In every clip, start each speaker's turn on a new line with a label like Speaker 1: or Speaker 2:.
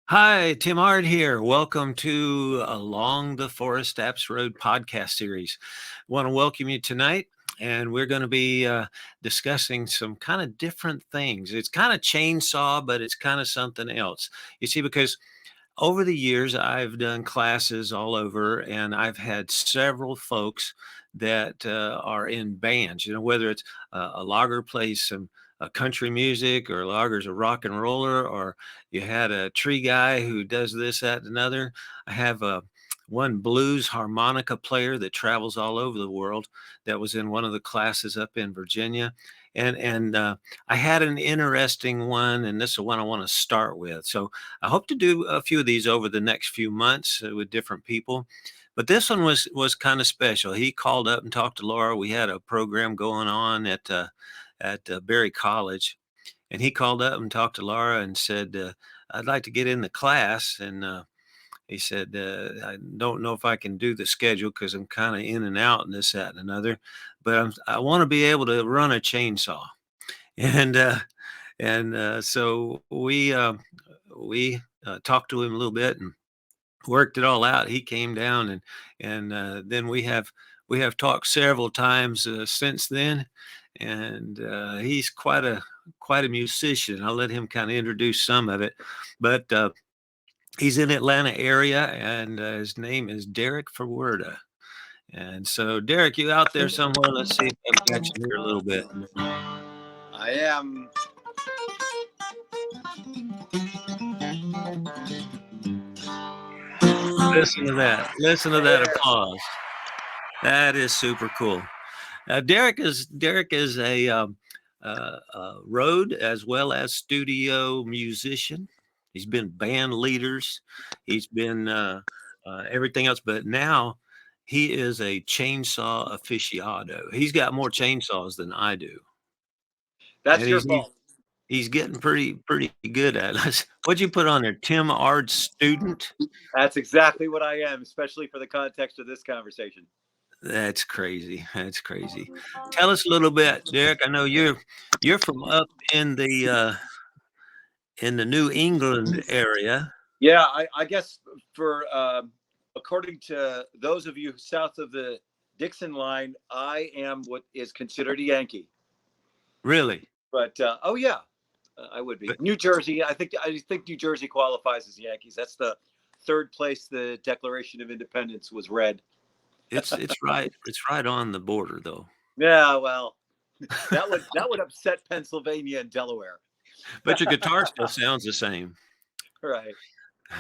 Speaker 1: Hi, Tim Hart here. Welcome to Along the Forest Apps Road podcast series. I want to welcome you tonight, and we're going to be discussing some kind of different things. It's kind of chainsaw, but it's kind of something else. You see, because over the years, I've done classes all over, and I've had several folks that are in bands. Whether it's a logger plays some country music, or a logger's a rock and roller, or you had a tree guy who does this, that, and another. I have one blues harmonica player that travels all over the world that was in one of the classes up in Virginia. And I had an interesting one, and this is the one I want to start with. So I hope to do a few of these over the next few months with different people. But this one was kind of special. He called up and talked to Laura. We had a program going on at Berry College, and he called up and talked to Laura and said, "I'd like to get in the class." And he said, "I don't know if I can do the schedule because I'm kind of in and out and this, that, and another, but I want to be able to run a chainsaw." And so we talked to him a little bit and worked it all out. He came down, and then we have talked several times since then, and he's quite a musician. I'll let him kind of introduce some of it, but he's in Atlanta area, and his name is Derek Ferwerda. And so, Derek, you out there somewhere? Let's see if I've got you here a little bit.
Speaker 2: I am.
Speaker 1: Listen to that. Listen to that applause. That is super cool. Derek is a road as well as studio musician. He's been band leaders. He's been everything else, but now he is a chainsaw aficionado. He's got more chainsaws than I do, and
Speaker 2: That's your
Speaker 1: he's
Speaker 2: fault.
Speaker 1: he's getting pretty good at it. What'd you put on there? Tim Ard student.
Speaker 2: That's exactly what I am, especially for the context of this conversation.
Speaker 1: That's crazy. That's crazy. Tell us a little bit, Derek. I know you're from up in the New England area.
Speaker 2: Yeah, I guess for according to those of you south of the Dixon line, I am what is considered a Yankee.
Speaker 1: Really?
Speaker 2: But oh yeah, I would be
Speaker 1: But
Speaker 2: New Jersey. I think New Jersey qualifies as Yankees. That's the third place the Declaration of Independence was read.
Speaker 1: it's right on the border though.
Speaker 2: Yeah, well, that would upset Pennsylvania and Delaware.
Speaker 1: But your guitar still sounds the same.
Speaker 2: Right.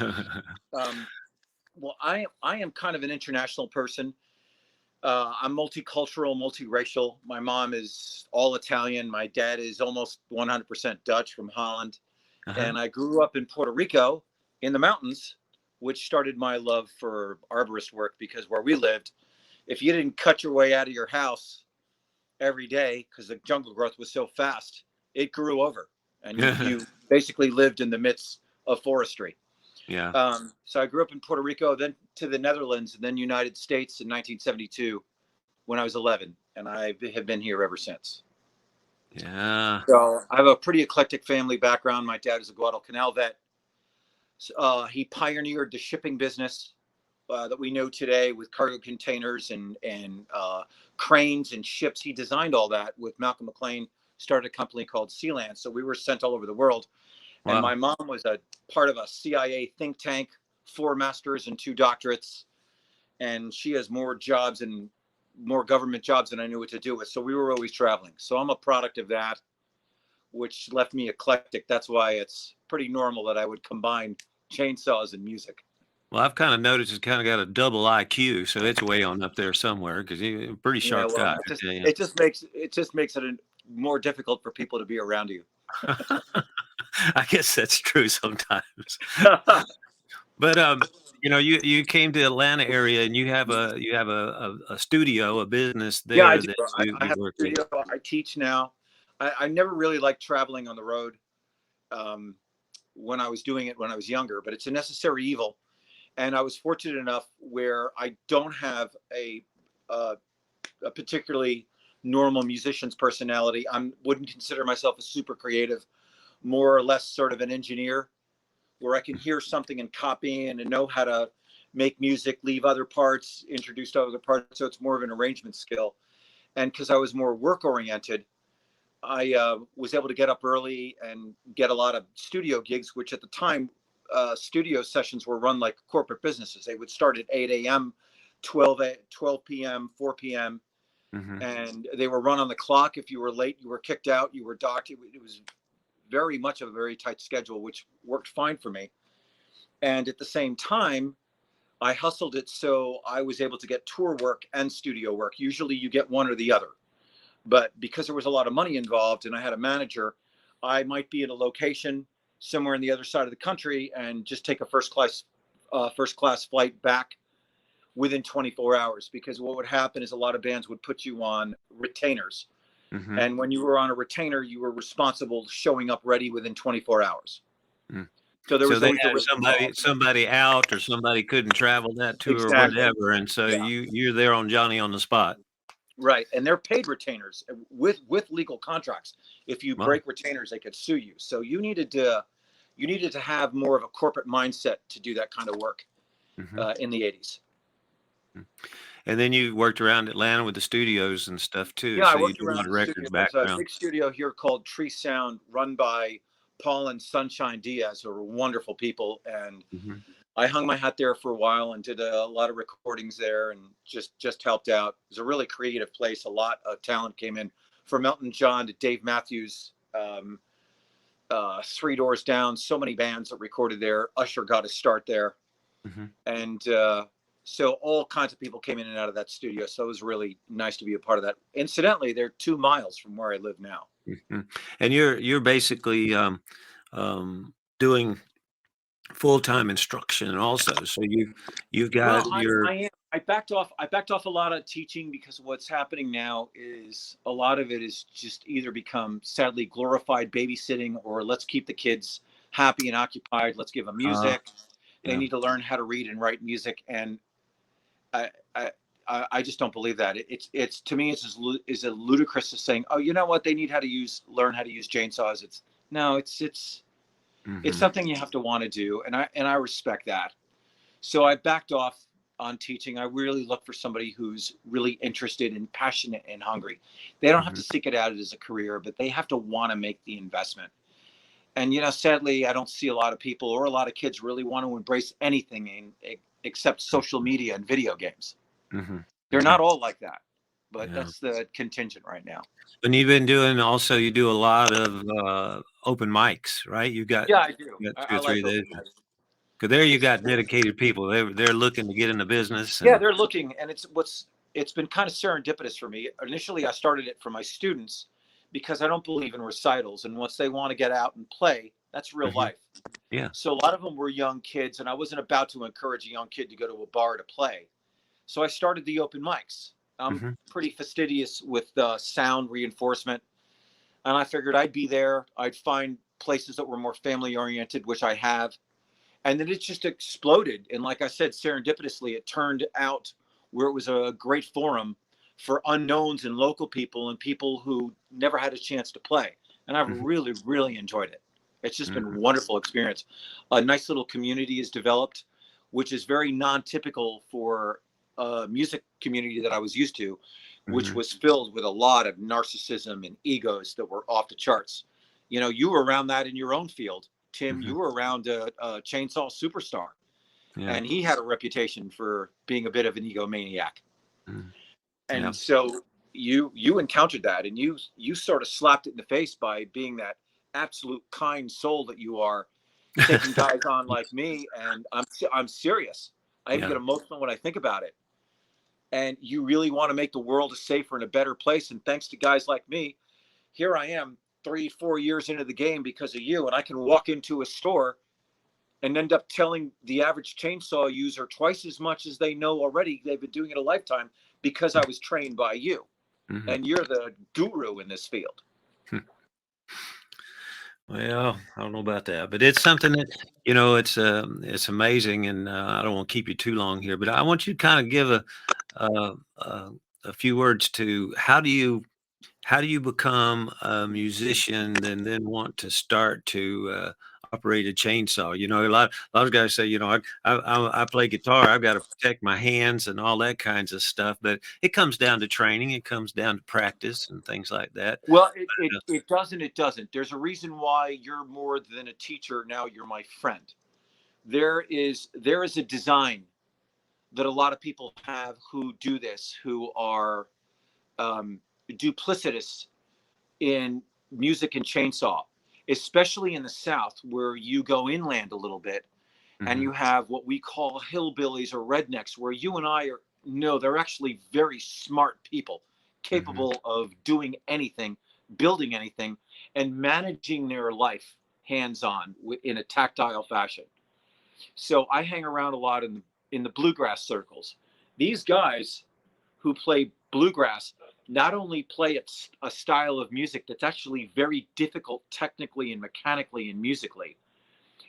Speaker 2: Um, well, I am kind of an international person. I'm multicultural, multiracial. My mom is all Italian. My dad is almost 100% Dutch from Holland.
Speaker 1: Uh-huh.
Speaker 2: And I grew up in Puerto Rico in the mountains, which started my love for arborist work because where we lived, if you didn't cut your way out of your house every day because the jungle growth was so fast, it grew over. And you basically lived in the midst of forestry.
Speaker 1: Yeah.
Speaker 2: So I grew up in Puerto Rico, then to the Netherlands, and then United States in 1972 when I was 11, and I have been here ever since.
Speaker 1: Yeah.
Speaker 2: So I have a pretty eclectic family background. My dad is a Guadalcanal vet. He pioneered the shipping business that we know today with cargo containers and cranes and ships. He designed all that with Malcolm McLean. Started a company called Sealand. So we were sent all over the world. And
Speaker 1: Wow.
Speaker 2: my mom was a part of a CIA think tank, 4 masters and 2 doctorates. And she has more jobs and more government jobs than I knew what to do with. So we were always traveling. So I'm a product of that, which left me eclectic. That's why it's pretty normal that I would combine chainsaws and music.
Speaker 1: Well, I've kind of noticed it's kind of got a double IQ, so it's way on up there somewhere because you're a pretty
Speaker 2: Yeah,
Speaker 1: sharp
Speaker 2: well,
Speaker 1: guy,
Speaker 2: it
Speaker 1: I
Speaker 2: just
Speaker 1: tell you.
Speaker 2: it just makes it more difficult for people to be around you.
Speaker 1: I guess that's true sometimes. But you came to Atlanta area, and you have a studio, a business
Speaker 2: Yeah, I
Speaker 1: there
Speaker 2: do.
Speaker 1: that
Speaker 2: I
Speaker 1: you
Speaker 2: have
Speaker 1: work
Speaker 2: a
Speaker 1: with.
Speaker 2: studio. I teach now. I never really liked traveling on the road um, when I was doing it when I was younger, but it's a necessary evil. And I was fortunate enough where I don't have uh, a particularly normal musician's personality. I wouldn't consider myself a super creative, more or less sort of an engineer. where I can hear something and copy and know how to make music, leave other parts, introduce other parts. So it's more of an arrangement skill. And because I was more work oriented, I was able to get up early and get a lot of studio gigs, which at the time, studio sessions were run like corporate businesses. They would start at 8 a.m., 12 p.m., 4 p.m.,
Speaker 1: Hmm.
Speaker 2: and they were run on the clock. If you were late, you were kicked out, you were docked. It was very much of a very tight schedule, which worked fine for me. And at the same time, I hustled it so I was able to get tour work and studio work. Usually you get one or the other. But because there was a lot of money involved and I had a manager, I might be in a location somewhere in the other side of the country and just take a first class flight back within 24 hours. Because what would happen is a lot of bands would put you on retainers,
Speaker 1: Hmm.
Speaker 2: and when you were on a retainer, you were responsible showing up ready within 24 hours. So there
Speaker 1: So
Speaker 2: was
Speaker 1: they
Speaker 2: always a
Speaker 1: had
Speaker 2: risk involved.
Speaker 1: somebody out, or somebody couldn't travel that tour or
Speaker 2: Exactly.
Speaker 1: whatever, and so
Speaker 2: Yeah.
Speaker 1: you're there on Johnny on the spot.
Speaker 2: Right, and they're paid retainers with legal contracts. If you
Speaker 1: Wow.
Speaker 2: break retainers, they could sue you. So you needed to have more of a corporate mindset to do that kind of work
Speaker 1: Hmm.
Speaker 2: in the 80s.
Speaker 1: And then you worked around Atlanta with the studios and stuff too,
Speaker 2: Yeah, I
Speaker 1: so you
Speaker 2: worked
Speaker 1: do a
Speaker 2: around
Speaker 1: lot of
Speaker 2: the studio.
Speaker 1: record
Speaker 2: There's a
Speaker 1: background.
Speaker 2: big studio here called Tree Sound, run by Paul and Sunshine Diaz, who are wonderful people. And
Speaker 1: Hmm.
Speaker 2: I hung my hat there for a while and did a lot of recordings there, and just helped out. It was a really creative place. A lot of talent came in, from Elton John to Dave Matthews. Three Doors Down, so many bands that recorded there. Usher got his start there,
Speaker 1: Hmm.
Speaker 2: and so all kinds of people came in and out of that studio. So it was really nice to be a part of that. Incidentally, they're 2 miles from where I live now.
Speaker 1: Hmm. And you're basically doing full-time instruction also. So you've
Speaker 2: Well,
Speaker 1: got your
Speaker 2: I am. I backed off. I backed off a lot of teaching because what's happening now is a lot of it is just either become sadly glorified babysitting, or let's keep the kids happy and occupied. Let's give them
Speaker 1: uh
Speaker 2: music. They
Speaker 1: yeah.
Speaker 2: need to learn how to read and write music, and I I I just don't believe that. It's to me is a ludicrous as saying, oh, you know what, they need how to learn how to use chainsaws. It's no, it's
Speaker 1: Hmm.
Speaker 2: something you have to want to do, and I respect that. So I backed off on teaching. I really look for somebody who's really interested and passionate and hungry. They don't have
Speaker 1: Hmm.
Speaker 2: to seek it out as a career, but they have to want to make the investment. And sadly, I don't see a lot of people or a lot of kids really want to embrace anything except social media and video games.
Speaker 1: Hmm.
Speaker 2: They're
Speaker 1: Hmm.
Speaker 2: not all like that, but
Speaker 1: Yeah.
Speaker 2: that's the contingent right now.
Speaker 1: And you've been doing also, you do a lot of open mics, right?
Speaker 2: Yeah, I do.
Speaker 1: You got two
Speaker 2: I
Speaker 1: or three
Speaker 2: like
Speaker 1: of those.
Speaker 2: open mic.
Speaker 1: Because there you
Speaker 2: It's
Speaker 1: got dedicated people. They're looking to get in the business
Speaker 2: Yeah,
Speaker 1: and
Speaker 2: they're looking, and it's been kind of serendipitous for me. Initially, I started it for my students because I don't believe in recitals, and once they want to get out and play, that's real
Speaker 1: hmm
Speaker 2: life.
Speaker 1: yeah.
Speaker 2: So a lot of them were young kids, and I wasn't about to encourage a young kid to go to a bar to play. So I started the open mics. I'm
Speaker 1: Hmm.
Speaker 2: pretty fastidious with sound reinforcement, and I figured I'd be there. I'd find places that were more family oriented, which I have, and then it just exploded. And like I said, serendipitously, it turned out where it was a great forum for unknowns and local people and people who never had a chance to play. And I've
Speaker 1: Hmm.
Speaker 2: really, really enjoyed it. It's just been a
Speaker 1: Hmm.
Speaker 2: wonderful experience. A nice little community is developed, which is very non-typical for a music community that I was used to, which
Speaker 1: Hmm.
Speaker 2: was filled with a lot of narcissism and egos that were off the charts. You were around that in your own field. Tim,
Speaker 1: Hmm.
Speaker 2: you were around a chainsaw superstar,
Speaker 1: Yeah.
Speaker 2: and he had a reputation for being a bit of an egomaniac.
Speaker 1: Mm. Yeah.
Speaker 2: And so you encountered that, and you sort of slapped it in the face by being that absolute kind soul that you are, taking guys on like me. And I'm serious. I even
Speaker 1: Yeah.
Speaker 2: get emotional when I think about it. And you really want to make the world a safer and a better place. And thanks to guys like me, here I am 3, 4 years into the game because of you, and I can walk into a store and end up telling the average chainsaw user twice as much as they know already. They've been doing it a lifetime because I was trained by you,
Speaker 1: Hmm.
Speaker 2: and you're the guru in this field.
Speaker 1: Well, I don't know about that, but it's something that it's amazing, and I don't want to keep you too long here, but I want you to kind of give a, a a few words to how do you become a musician and then want to start to operated chainsaw. A lot of guys say, I play guitar. I've got to protect my hands and all that kinds of stuff. But it comes down to training. It comes down to practice and things like that.
Speaker 2: Well, it doesn't. It doesn't. There's a reason why you're more than a teacher. Now you're my friend. There is a design that a lot of people have who do this, who are duplicitous in music and chainsaw, especially in the South, where you go inland a little bit and
Speaker 1: Hmm.
Speaker 2: you have what we call hillbillies or rednecks, where you and I are, no, they're actually very smart people,
Speaker 1: Hmm.
Speaker 2: capable of doing anything, building anything, and managing their life hands on in a tactile fashion. So I hang around a lot in the bluegrass circles. These guys who play bluegrass not only play a style of music that's actually very difficult technically and mechanically and musically.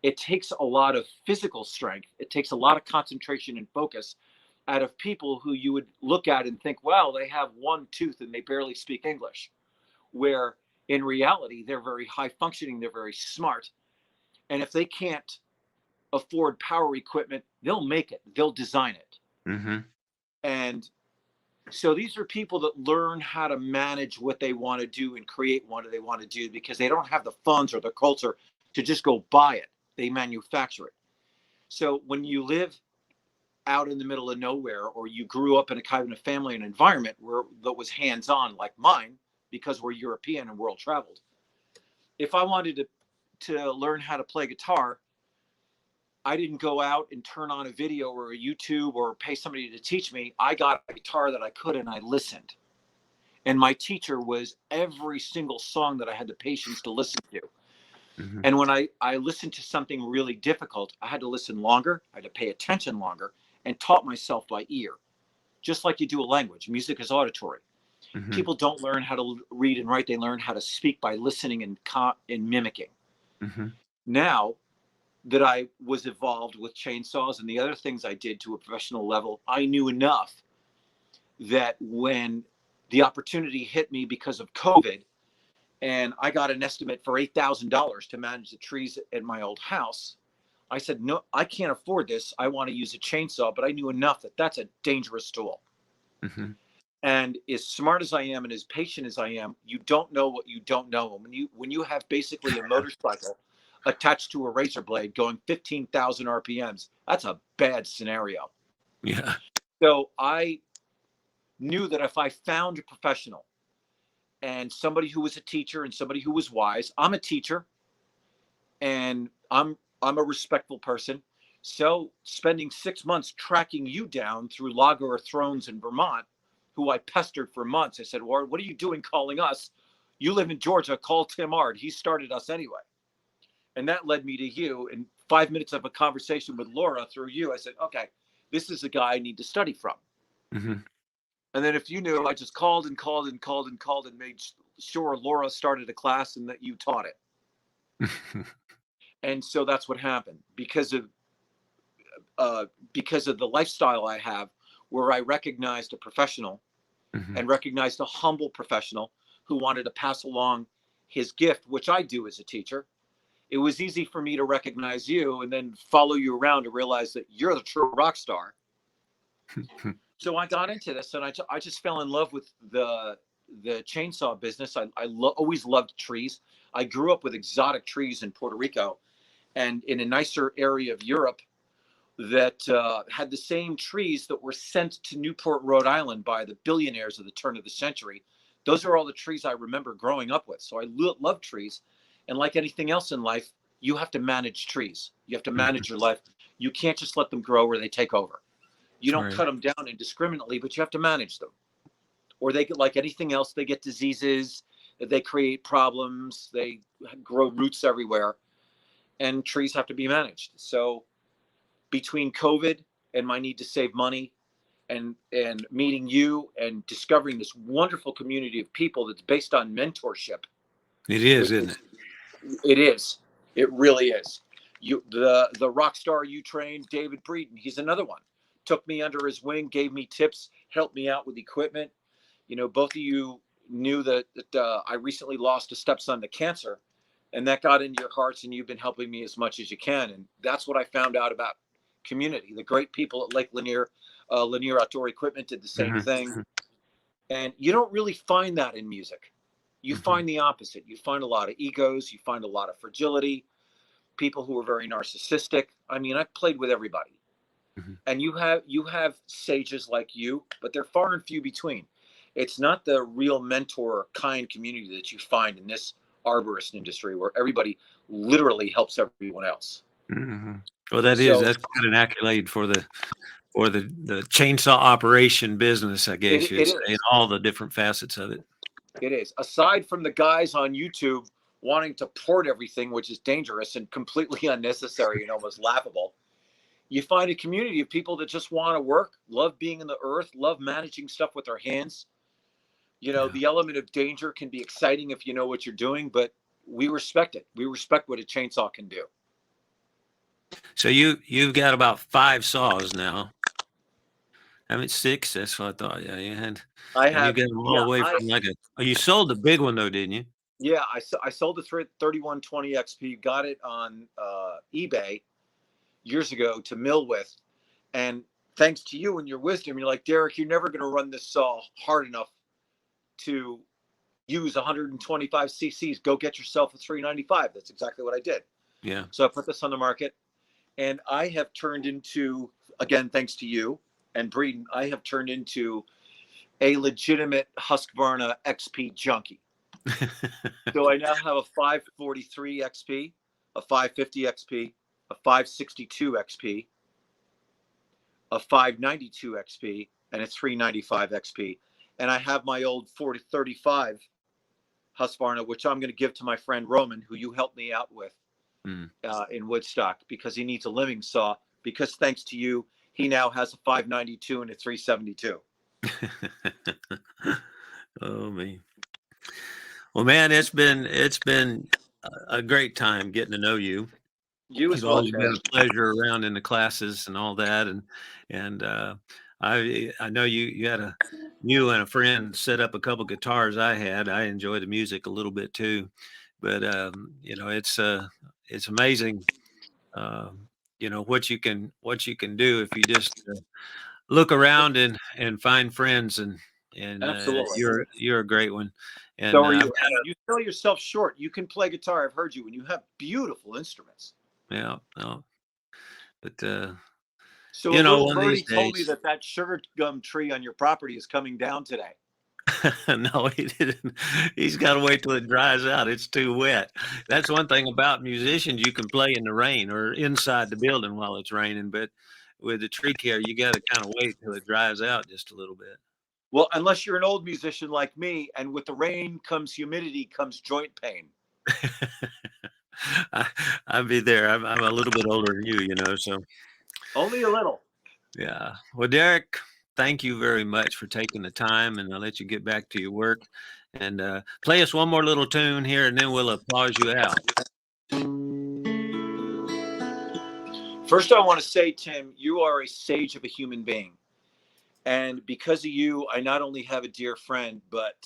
Speaker 2: It takes a lot of physical strength. It takes a lot of concentration and focus out of people who you would look at and think, well, they have one tooth and they barely speak English. Where in reality, they're very high functioning, they're very smart. And if they can't afford power equipment, they'll make it, they'll design it.
Speaker 1: Hmm.
Speaker 2: And so these are people that learn how to manage what they want to do and create what they want to do because they don't have the funds or the culture to just go buy it. They manufacture it. So when you live out in the middle of nowhere, or you grew up in a kind of family and environment where that was hands-on like mine, because we're European and world traveled, if I wanted to learn how to play guitar, I didn't go out and turn on a video or a YouTube or pay somebody to teach me. I got a guitar that I could and I listened. And my teacher was every single song that I had the patience to listen to.
Speaker 1: Hmm.
Speaker 2: And when I listened to something really difficult, I had to listen longer, I had to pay attention longer, and taught myself by ear, just like you do a language. Music is auditory.
Speaker 1: Hmm.
Speaker 2: People don't learn how to read and write, they learn how to speak by listening and mimicking.
Speaker 1: Hmm.
Speaker 2: Now that I was involved with chainsaws and the other things I did to a professional level, I knew enough that when the opportunity hit me because of COVID, and I got an estimate for $8,000 to manage the trees at my old house, I said, no, I can't afford this. I want to use a chainsaw, but I knew enough that that's a dangerous tool.
Speaker 1: Hmm.
Speaker 2: And as smart as I am and as patient as I am, you don't know what you don't know. When you have basically a motorcycle attached to a razor blade going 15,000 RPMs, that's a bad scenario.
Speaker 1: Yeah.
Speaker 2: So I knew that if I found a professional and somebody who was a teacher and somebody who was wise, I'm a teacher and I'm a respectful person. So spending 6 months tracking you down through Lager Thrones in Vermont, who I pestered for months, I said, Ward, what are you doing calling us? You live in Georgia, call Tim Ard. He started us anyway. And that led me to you. In 5 minutes of a conversation with Laura through you, I said, okay, this is the guy I need to study from.
Speaker 1: Hmm.
Speaker 2: And then if you knew, I just called and called and called and called and made sure Laura started a class and that you taught it. And so that's what happened uh, because of the lifestyle I have, where I recognized a professional
Speaker 1: Hmm.
Speaker 2: and recognized a humble professional who wanted to pass along his gift, which I do as a teacher. It was easy for me to recognize you and then follow you around to realize that you're the true rock star. So I got into this, and I just fell in love with the chainsaw business. Always loved trees. I grew up with exotic trees in Puerto Rico and in a nicer area of Europe that had the same trees that were sent to Newport, Rhode Island by the billionaires of the turn of the century. Those are all the trees I remember growing up with. So I love trees. And like anything else in life, you have to manage trees. You have to
Speaker 1: Hmm.
Speaker 2: manage your life. You can't just let them grow or they take over. You don't
Speaker 1: Right.
Speaker 2: cut them down indiscriminately, but you have to manage them. Or they get, like anything else, they get diseases, they create problems, they grow roots everywhere, and trees have to be managed. So between COVID and my need to save money and meeting you and discovering this wonderful community of people that's based on mentorship,
Speaker 1: It is,
Speaker 2: which
Speaker 1: isn't
Speaker 2: is
Speaker 1: it?
Speaker 2: it is, it really is. You the rock star you trained, David Breeden, he's another one. Took me under his wing, gave me tips, helped me out with equipment. You know, both of you knew that I recently lost a stepson to cancer. and that got into your hearts, and you've been helping me as much as you can. And that's what I found out about community. The great people at Lake Lanier, Lanier Outdoor Equipment did the same
Speaker 1: Mhm,
Speaker 2: thing. And you don't really find that in music. You
Speaker 1: mhm,
Speaker 2: find the opposite. You find a lot of egos. You find a lot of fragility, people who are very narcissistic. I mean, I've played with everybody.
Speaker 1: mhm.
Speaker 2: And you have sages like you, but they're far and few between. It's not the real mentor kind community that you find in this arborist industry where everybody literally helps everyone else.
Speaker 1: Mhm. Well, that's
Speaker 2: So
Speaker 1: quite an accolade for the chainsaw operation business, I guess
Speaker 2: it
Speaker 1: you'd say, and
Speaker 2: is.
Speaker 1: all the different facets of it.
Speaker 2: It is. Aside from the guys on YouTube wanting to port everything, which is dangerous and completely unnecessary and almost laughable, you find a community of people that just want to work, love being in the earth, love managing stuff with their hands.
Speaker 1: Yeah.
Speaker 2: The element of danger can be exciting if you know what you're doing, but we respect it. We respect what a chainsaw can do.
Speaker 1: So you've got about 5 saws now. I mean, 6, that's what I thought, yeah, you had
Speaker 2: I
Speaker 1: and you
Speaker 2: have,
Speaker 1: got them all
Speaker 2: yeah,
Speaker 1: the way from like a oh, you sold the big one though, didn't you?
Speaker 2: I sold the 3120 XP, got it on eBay years ago to mill with. And thanks to you and your wisdom, you're like, Derek, you're never going to run this saw hard enough to use 125 cc's. Go get yourself a 395. That's exactly what I did.
Speaker 1: Yeah.
Speaker 2: So I put this on the market, and I have turned into, again, thanks to you and Breeden, I have turned into a legitimate Husqvarna XP junkie. So I now have a 543 XP, a 550 XP, a 562 XP, a 592 XP, and a 395 XP. And I have my old 4035 Husqvarna, which I'm going to give to my friend Roman, who you helped me out with
Speaker 1: Mm.
Speaker 2: in Woodstock, because he needs a living saw. Because thanks to you, he now has a 592 and a 372.
Speaker 1: Oh, me. Well, man, it's been a great time getting to know you.
Speaker 2: You
Speaker 1: It's
Speaker 2: as well,
Speaker 1: always been
Speaker 2: Tim.
Speaker 1: a pleasure around in the classes and all that, and I know you had a you and a friend set up a couple guitars I had. I enjoy the music a little bit too, but, it's amazing, um, what you can do if you just, look around and find friends and
Speaker 2: Absolutely.
Speaker 1: you're a great one,
Speaker 2: So
Speaker 1: and,
Speaker 2: are
Speaker 1: I've
Speaker 2: you. And you sell yourself short. You can play guitar. I've heard you, and you have beautiful instruments.
Speaker 1: yeah, no, but,
Speaker 2: So a little
Speaker 1: one of these
Speaker 2: birdie told me
Speaker 1: days.
Speaker 2: that that sugar gum tree on your property is coming down today.
Speaker 1: No, he didn't. He's gotta wait till it dries out, it's too wet. That's one thing about musicians, you can play in the rain or inside the building while it's raining, but with the tree care, you gotta kinda wait till it dries out just a little bit.
Speaker 2: Well, unless you're an old musician like me, and with the rain comes humidity, comes joint pain.
Speaker 1: I I'd be there. I'm a little bit older than so
Speaker 2: Only a little.
Speaker 1: yeah. Well, Derek, thank you very much for taking the time, and I'll let you get back to your work, and, play us one more little tune here, and then we'll applause you out.
Speaker 2: First, I want to say, Tim, you are a sage of a human being. And because of you, I not only have a dear friend, but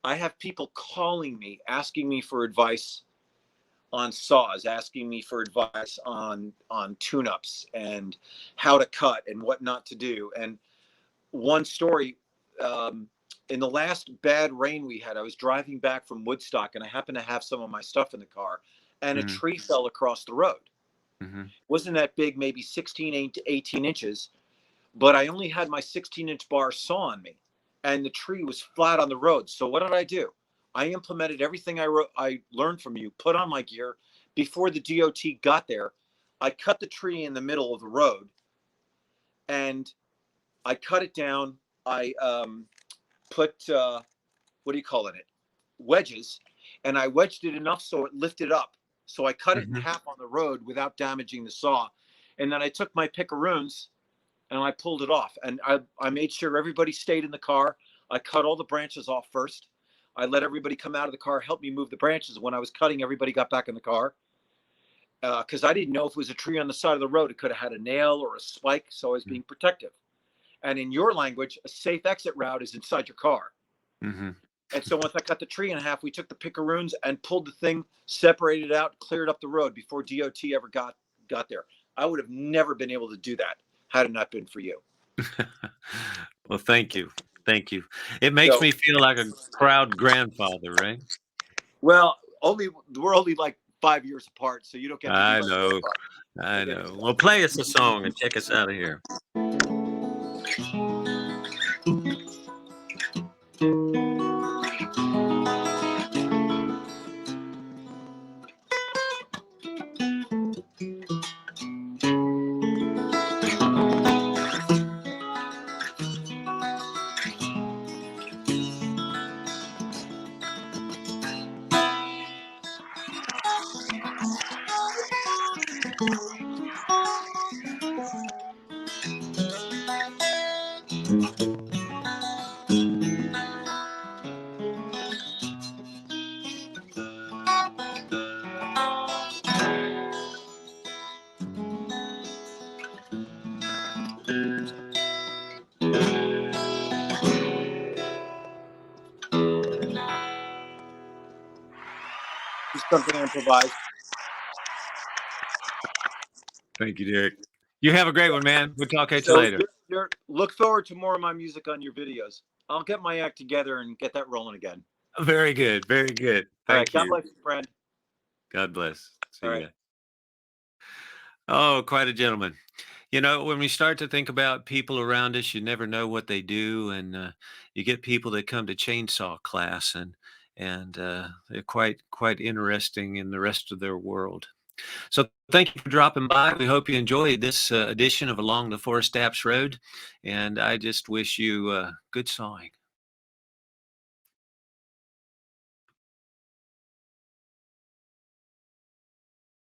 Speaker 2: I have people calling me, asking me for advice on saws, asking me for advice on tune-ups and how to cut and what not to do. And one story, in the last bad rain we had, I was driving back from Woodstock, and I happened to have some of my stuff in the car, and a
Speaker 1: Mhm,
Speaker 2: tree fell across the road.
Speaker 1: mhm,
Speaker 2: Wasn't that big, maybe 16 to 18 inches, but I only had my 16-inch bar saw on me, and the tree was flat on the road. So what did I do? I implemented everything I learned from you, put on my gear. Before the DOT got there, I cut the tree in the middle of the road, and I cut it down. I put what do you call it? Wedges, and I wedged it enough so it lifted up. So I cut it in
Speaker 1: mhm.
Speaker 2: half on the road without damaging the saw, and then I took my picaroons and I pulled it off. And I made sure everybody stayed in the car. I cut all the branches off first. I let everybody come out of the car, help me move the branches. When I was cutting, everybody got back in the car because I didn't know if it was a tree on the side of the road. It could have had a nail or a spike, so I was
Speaker 1: Mm,
Speaker 2: being protective. And in your language, a safe exit route is inside your car.
Speaker 1: mhm.
Speaker 2: And so once I cut the tree in half, we took the pickeroons and pulled the thing, separated it out, cleared up the road before DOT ever got there. I would have never been able to do that had it not been for you.
Speaker 1: Well, thank you. Thank you. It makes
Speaker 2: So,
Speaker 1: me feel like a proud grandfather, right?
Speaker 2: well, we're only like 5 years apart, so you don't get to be
Speaker 1: I
Speaker 2: my
Speaker 1: know.
Speaker 2: grandfather.
Speaker 1: I know. Well, play us a song and check us out of here.
Speaker 2: Just something improvised.
Speaker 1: Thank you, Derek. You have a great one, man. We'll talk at you
Speaker 2: So
Speaker 1: later.
Speaker 2: look forward to more of my music on your videos. I'll get my act together and get that rolling again.
Speaker 1: Very good. Very good.
Speaker 2: All right.
Speaker 1: Thank
Speaker 2: God
Speaker 1: you.
Speaker 2: bless you, friend.
Speaker 1: God bless.
Speaker 2: All
Speaker 1: See
Speaker 2: right.
Speaker 1: ya. Oh, quite a gentleman. You know, when we start to think about people around us, you never know what they do, and you get people that come to chainsaw class, and they're quite interesting in the rest of their world. So, thank you for dropping by. We hope you enjoyed this edition of Along the Forest Apps Road, and I just wish you good sawing.